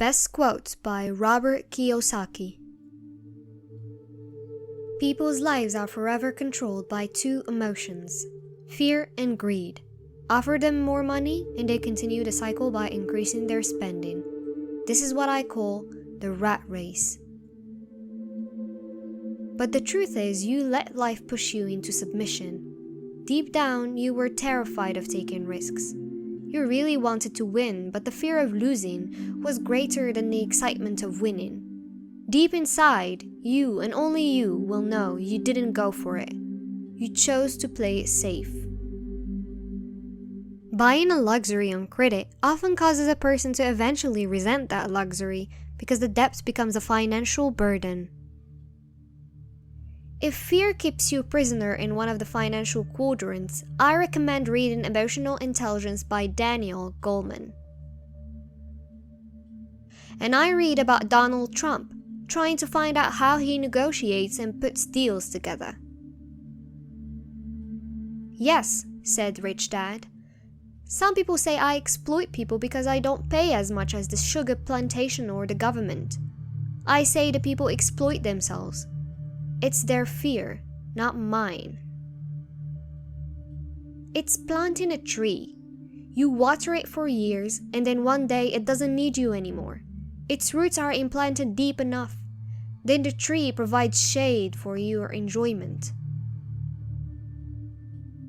Best quote by Robert Kiyosaki. People's lives are forever controlled by two emotions, fear and greed. Offer them more money and they continue the cycle by increasing their spending. This is what I call the rat race. But the truth is, you let life push you into submission. Deep down, you were terrified of taking risks. You really wanted to win, but the fear of losing was greater than the excitement of winning. Deep inside, you and only you will know you didn't go for it. You chose to play it safe. Buying a luxury on credit often causes a person to eventually resent that luxury because the debt becomes a financial burden. If fear keeps you prisoner in one of the financial quadrants, I recommend reading Emotional Intelligence by Daniel Goleman. And I read about Donald Trump, trying to find out how he negotiates and puts deals together. Yes, said Rich Dad. Some people say I exploit people because I don't pay as much as the sugar plantation or the government. I say the people exploit themselves. It's their fear, not mine. It's planting a tree. You water it for years, and then one day it doesn't need you anymore. Its roots are implanted deep enough. Then the tree provides shade for your enjoyment.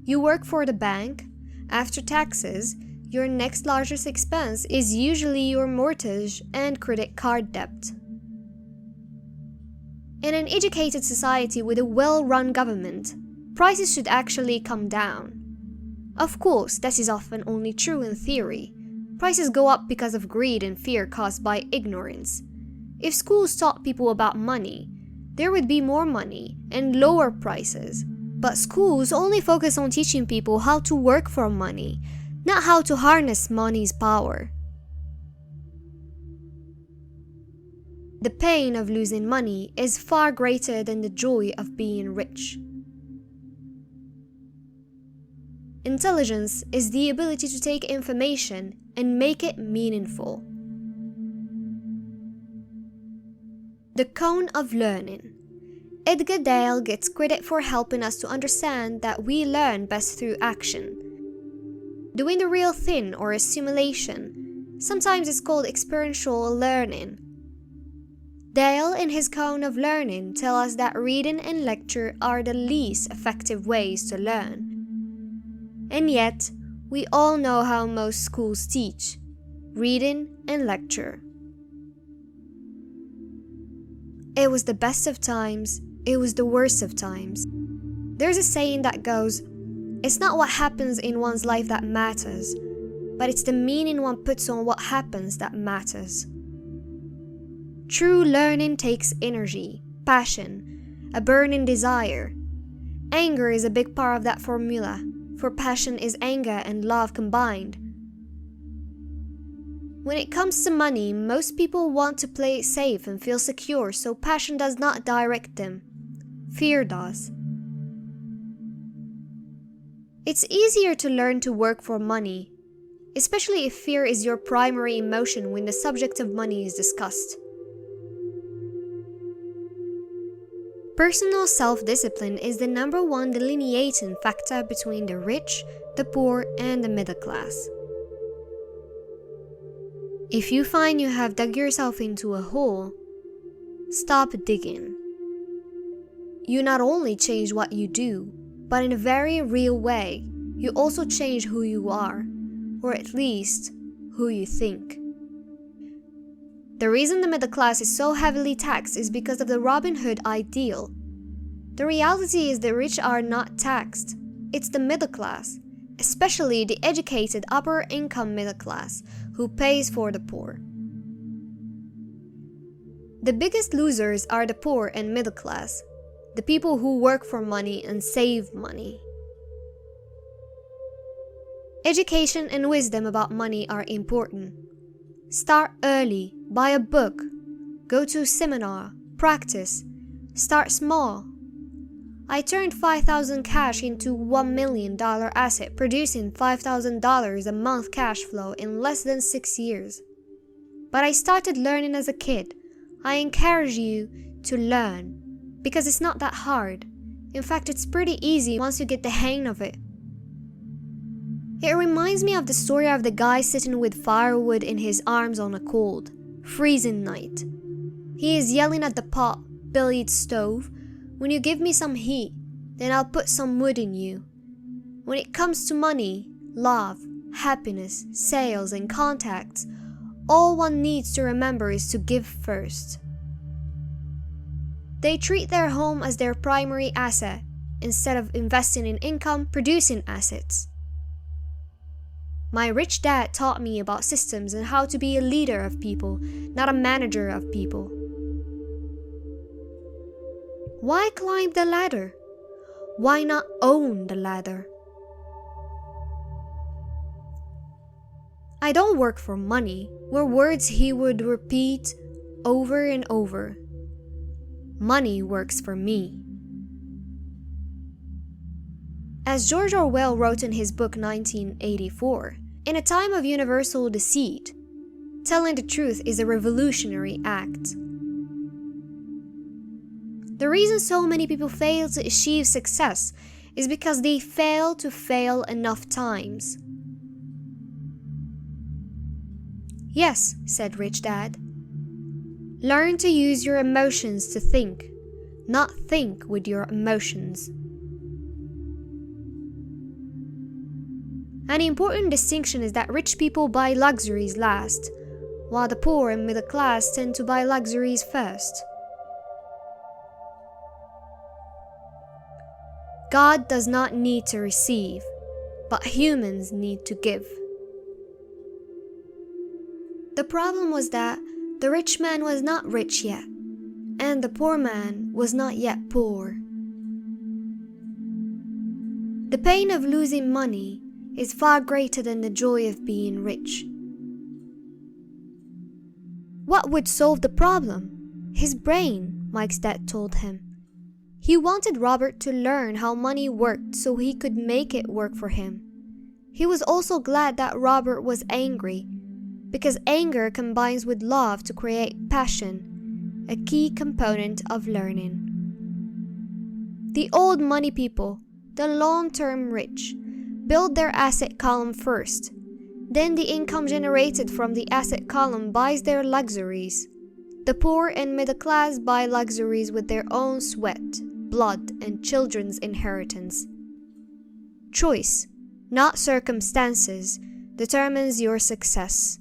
You work for the bank. After taxes, your next largest expense is usually your mortgage and credit card debt. In an educated society with a well-run government, prices should actually come down. Of course, that is often only true in theory. Prices go up because of greed and fear caused by ignorance. If schools taught people about money, there would be more money and lower prices. But schools only focus on teaching people how to work for money, not how to harness money's power. The pain of losing money is far greater than the joy of being rich. Intelligence is the ability to take information and make it meaningful. The cone of learning. Edgar Dale gets credit for helping us to understand that we learn best through action. Doing the real thing or a simulation, sometimes it's called experiential learning. Dale in his cone of learning tell us that reading and lecture are the least effective ways to learn. And yet, we all know how most schools teach, reading and lecture. It was the best of times, it was the worst of times. There's a saying that goes, it's not what happens in one's life that matters, but it's the meaning one puts on what happens that matters. True learning takes energy, passion, a burning desire. Anger is a big part of that formula, for passion is anger and love combined. When it comes to money, most people want to play it safe and feel secure, so passion does not direct them. Fear does. It's easier to learn to work for money, especially if fear is your primary emotion when the subject of money is discussed. Personal self-discipline is the number one delineating factor between the rich, the poor, and the middle class. If you find you have dug yourself into a hole, stop digging. You not only change what you do, but in a very real way, you also change who you are, or at least who you think. The reason the middle class is so heavily taxed is because of the Robin Hood ideal. The reality is the rich are not taxed. It's the middle class, especially the educated upper income middle class, who pays for the poor. The biggest losers are the poor and middle class, the people who work for money and save money. Education and wisdom about money are important. Start early, buy a book, go to a seminar, practice, start small. I turned $5,000 cash into $1 million asset, producing $5,000 a month cash flow in less than 6 years. but I started learning as a kid. I encourage you to learn because it's not that hard. In fact, it's pretty easy once you get the hang of it. It reminds me of the story of the guy sitting with firewood in his arms on a cold, freezing night. He is yelling at the pot-bellied stove, "When you give me some heat, then I'll put some wood in you." When it comes to money, love, happiness, sales, and contacts, all one needs to remember is to give first. They treat their home as their primary asset instead of investing in income-producing assets. My rich dad taught me about systems and how to be a leader of people, not a manager of people. Why climb the ladder? Why not own the ladder? "I don't work for money" were words he would repeat over and over. Money works for me. As George Orwell wrote in his book 1984, in a time of universal deceit, telling the truth is a revolutionary act. The reason so many people fail to achieve success is because they fail to fail enough times. "Yes," said Rich Dad. "Learn to use your emotions to think, not think with your emotions." An important distinction is that rich people buy luxuries last, while the poor and middle class tend to buy luxuries first. God does not need to receive, but humans need to give. The problem was that the rich man was not rich yet, and the poor man was not yet poor. The pain of losing money is far greater than the joy of being rich. What would solve the problem? His brain, Mike's dad told him. He wanted Robert to learn how money worked so he could make it work for him. He was also glad that Robert was angry, because anger combines with love to create passion, a key component of learning. The old money people, the long-term rich, build their asset column first. Then the income generated from the asset column buys their luxuries. The poor and middle class buy luxuries with their own sweat, blood, and children's inheritance. Choice, not circumstances, determines your success.